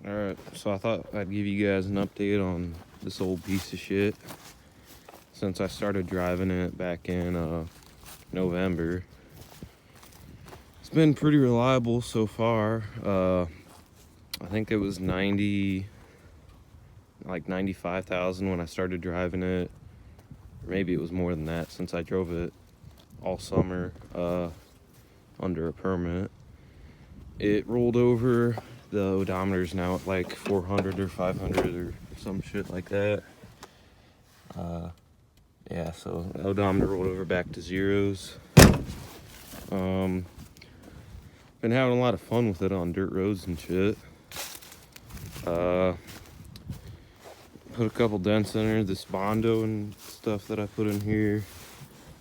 Alright, so I thought I'd give you guys an update on this old piece of shit. Since I started driving it back in November. It's been pretty reliable so far. I think it was 95,000 when I started driving it. Or maybe it was more than that since I drove it all summer under a permit. It rolled over. The odometer's now at like 400 or 500 or some shit like that. Yeah, so the odometer rolled over back to zeros. Been having a lot of fun with it on dirt roads and shit. Put a couple dents in her. This Bondo and stuff that I put in here.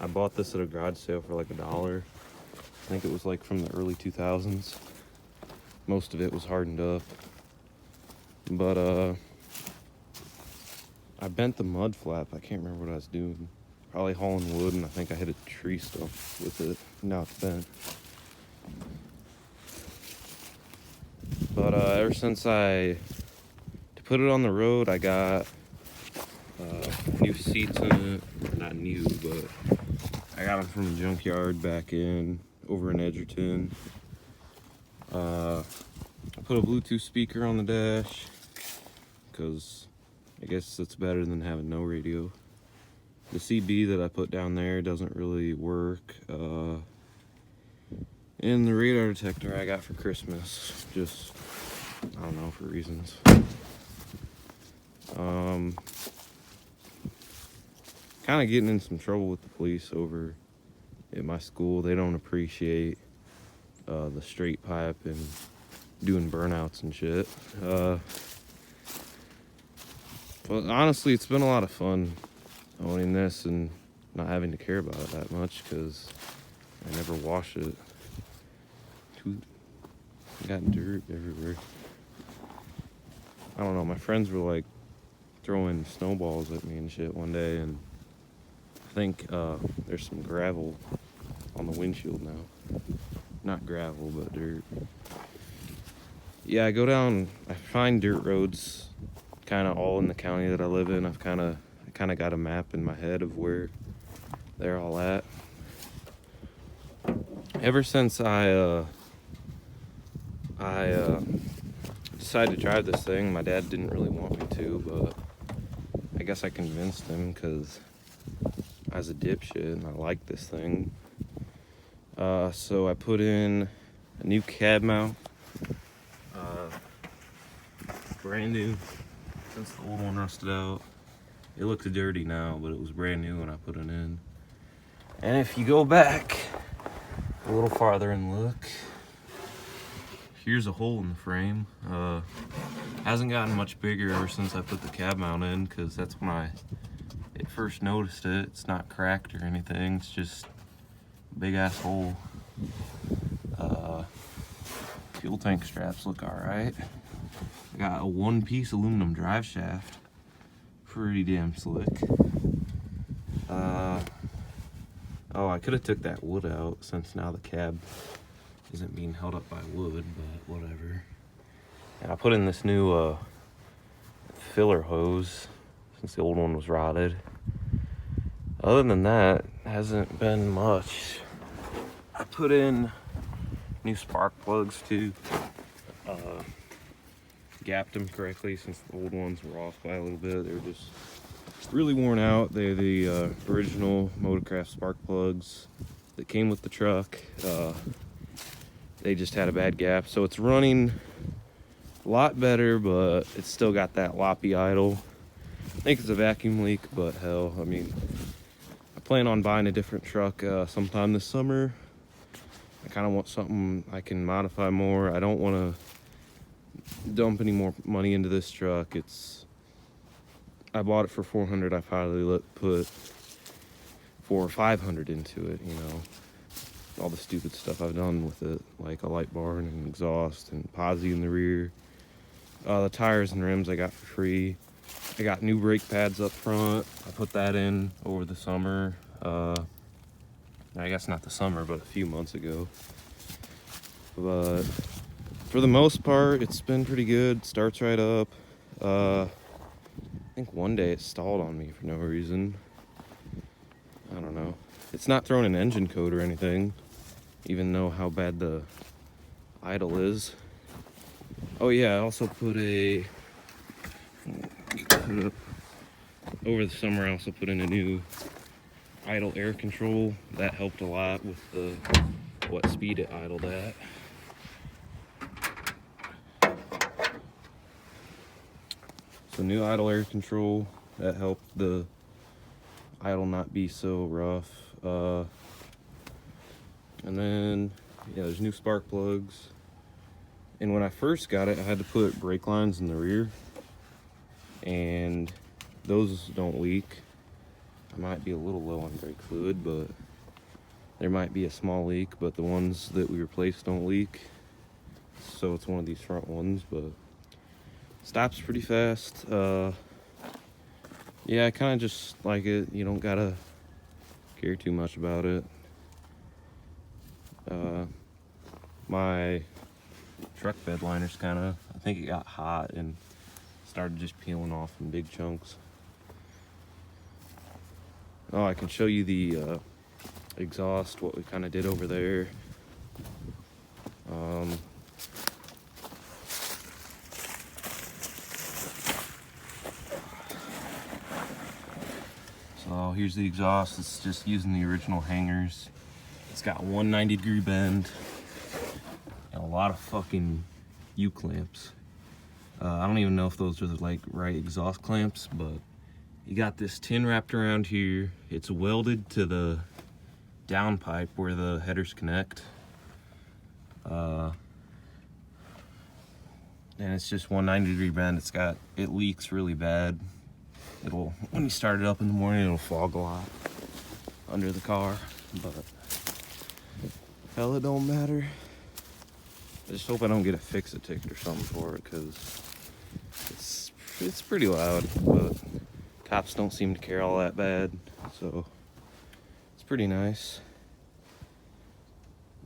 I bought this at a garage sale for like $1. I think it was like from the early 2000s. Most of it was hardened up. But I bent the mud flap. I can't remember what I was doing. Probably hauling wood, and I think I hit a tree stump with it. Now it's bent. But ever since to put it on the road, I got new seats in it. Not new, but I got them from the junkyard back over in Edgerton. I put a Bluetooth speaker on the dash because I guess it's better than having no radio. The CB that I put down there doesn't really work. And the radar detector I got for Christmas, just, I don't know, for reasons. Kind of getting in some trouble with the police over at my school. They don't appreciate the straight pipe and doing burnouts and shit. But honestly, it's been a lot of fun owning this and not having to care about it that much because I never wash it. Got dirt everywhere. I don't know, my friends were like throwing snowballs at me and shit one day, and I think there's some gravel on the windshield now. Not gravel, but dirt. Yeah, I find dirt roads kind of all in the county that I live in. I kind of got a map in my head of where they're all at. Ever since I decided to drive this thing, my dad didn't really want me to, but I guess I convinced him because I was a dipshit and I like this thing. So I put in a new cab mount. Brand new since the old one rusted out. It looks dirty now, but it was brand new when I put it in. And if you go back a little farther and look, here's a hole in the frame. Hasn't gotten much bigger ever since I put the cab mount in, because that's when I first noticed it. It's not cracked or anything, it's just a big ass hole. Fuel tank straps look alright. I got a one-piece aluminum drive shaft. Pretty damn slick. Oh, I could have took that wood out since now the cab isn't being held up by wood, but whatever. And I put in this new filler hose since the old one was rotted. Other than that, hasn't been much. I put in new spark plugs too. Gapped them correctly since the old ones were off by a little bit. They were just really worn out. They're the original Motorcraft spark plugs that came with the truck. They just had a bad gap, so it's running a lot better, but it's still got that loppy idle. I think it's a vacuum leak, but hell, I mean, I plan on buying a different truck sometime this summer. I kind of want something I can modify more. I don't want to dump any more money into this truck. I bought it for $400. I probably put $400 or $500 into it, you know. All the stupid stuff I've done with it, like a light bar and an exhaust and posi in the rear. The tires and rims I got for free. I got new brake pads up front. I put that in over the summer. I guess not the summer, but a few months ago. But for the most part, it's been pretty good. Starts right up. I think one day it stalled on me for no reason. I don't know. It's not throwing an engine code or anything, even though how bad the idle is. Oh yeah, I also put a, over the summer I also put in a new idle air control. That helped a lot with the what speed it idled at. So new idle air control, that helped the idle not be so rough. And then yeah, there's new spark plugs. And when I first got it, I had to put brake lines in the rear, and those don't leak. I might be a little low on brake fluid, but there might be a small leak, but the ones that we replaced don't leak. So it's one of these front ones, but stops pretty fast. Yeah, I kind of just like it. You don't gotta care too much about it. My truck bed liner's kind of, I think it got hot and started just peeling off in big chunks. Oh, I can show you the exhaust, what we kind of did over there. So here's the exhaust. It's just using the original hangers. It's got 190-degree bend and a lot of fucking U-clamps. I don't even know if those are the like right exhaust clamps, but you got this tin wrapped around here. It's welded to the downpipe where the headers connect. And it's just 190-degree bend. It leaks really bad. When you start it up in the morning, it'll fog a lot under the car, but hell, it don't matter. I just hope I don't get a fix-it ticket or something for it, because it's pretty loud, but cops don't seem to care all that bad, so it's pretty nice.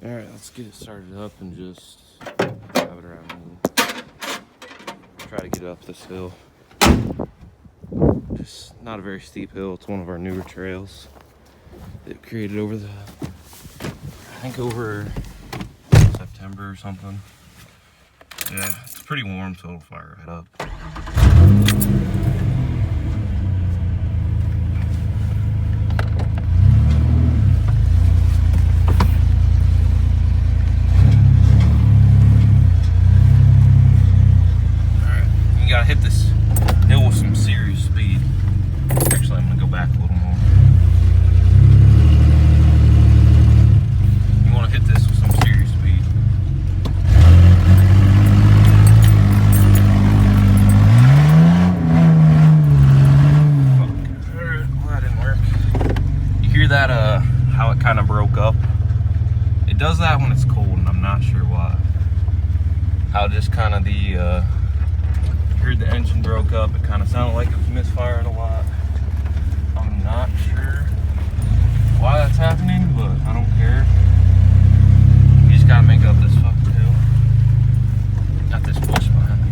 All right, let's get it started up and just drive it around and try to get up this hill. Just not a very steep hill. It's one of our newer trails that created over September or something. Yeah, it's pretty warm, so it'll fire right up. Alright, you gotta hit this hill with some serious speed. Actually, I'm gonna go back a little more. You wanna hit this with some serious speed. Well, that didn't work. You hear that, how it kind of broke up? It does that when it's cold, and I'm not sure why. How just kind of heard the engine broke up. It kind of sounded like it was misfiring a lot. I'm not sure why that's happening, but I don't care. You just gotta make up this fucking hill. Got this bush behind me.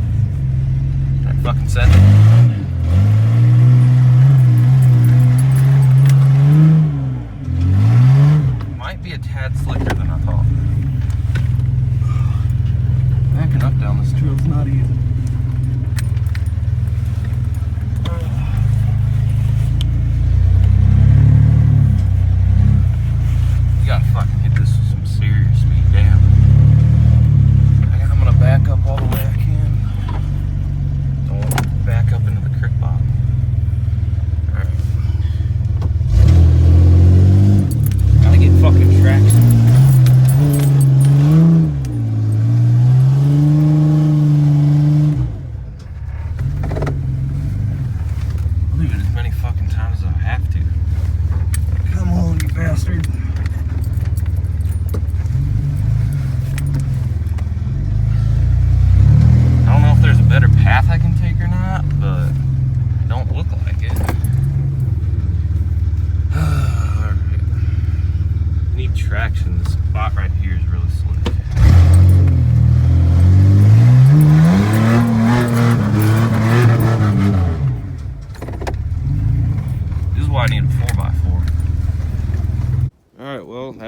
That fucking send it. Might be a tad slicker than I thought. Backing up down this trail's not easy. You gotta fucking hit this with some serious speed, damn. I'm gonna back up all the way I can. Don't back up and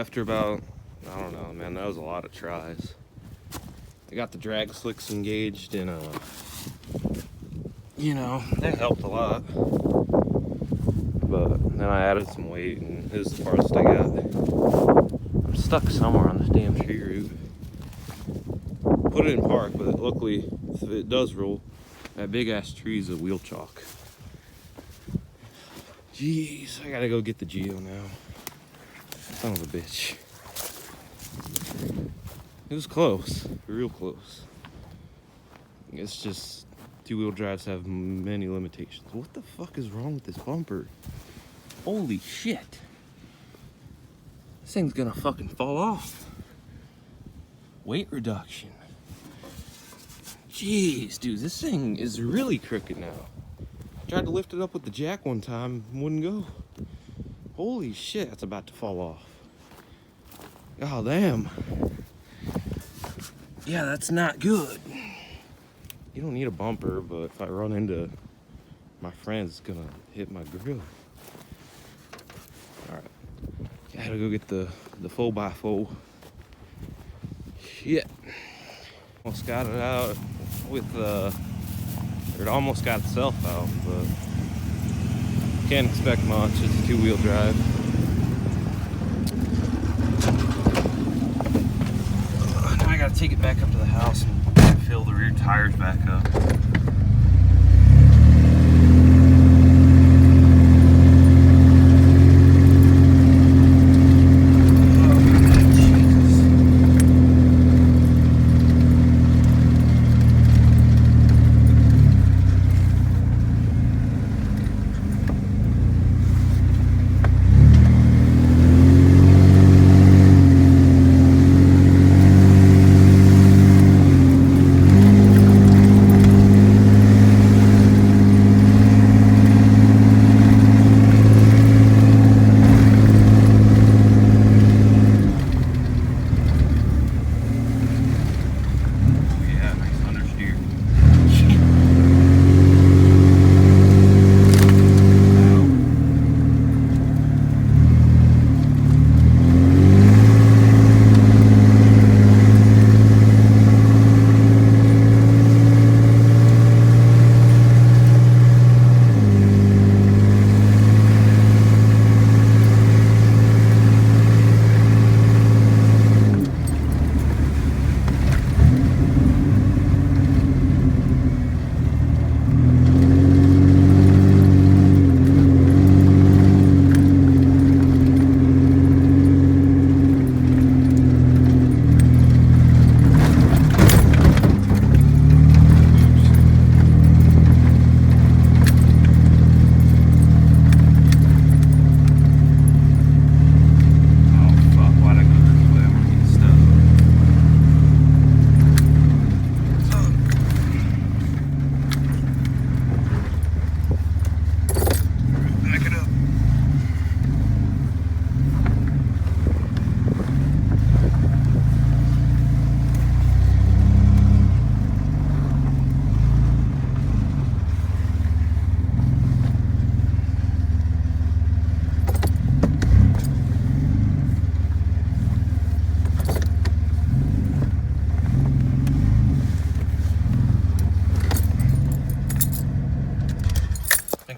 after about, I don't know, man, that was a lot of tries. I got the drag slicks engaged and, you know, that helped a lot. But then I added some weight and this is the farthest I got. I'm stuck somewhere on this damn tree root. Put it in park, but luckily, if it does roll, that big ass tree is a wheel chalk. Jeez, I gotta go get the Geo now. Son of a bitch. It was close, real close. It's just two-wheel drives have many limitations. What the fuck is wrong with this bumper? Holy shit. This thing's gonna fucking fall off. Weight reduction. Jeez, dude, this thing is really crooked now. Tried to lift it up with the jack one time, wouldn't go. Holy shit, that's about to fall off. God damn. Yeah, that's not good. You don't need a bumper, but if I run into my friends, it's gonna hit my grill. All right, gotta go get the 4x4. Shit. Almost got it out with it almost got itself out, but can't expect much. It's a two-wheel drive. Now I gotta take it back up to the house and fill the rear tires back up.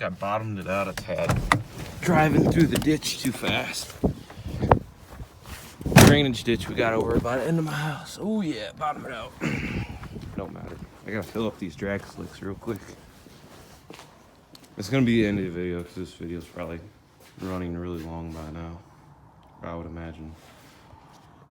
I bottomed it out a tad. Driving through the ditch too fast. Drainage ditch we got over by the end of my house. Oh yeah, bottom it out. Don't matter. I gotta fill up these drag slicks real quick. It's gonna be the end of the video because this video is probably running really long by now, I would imagine.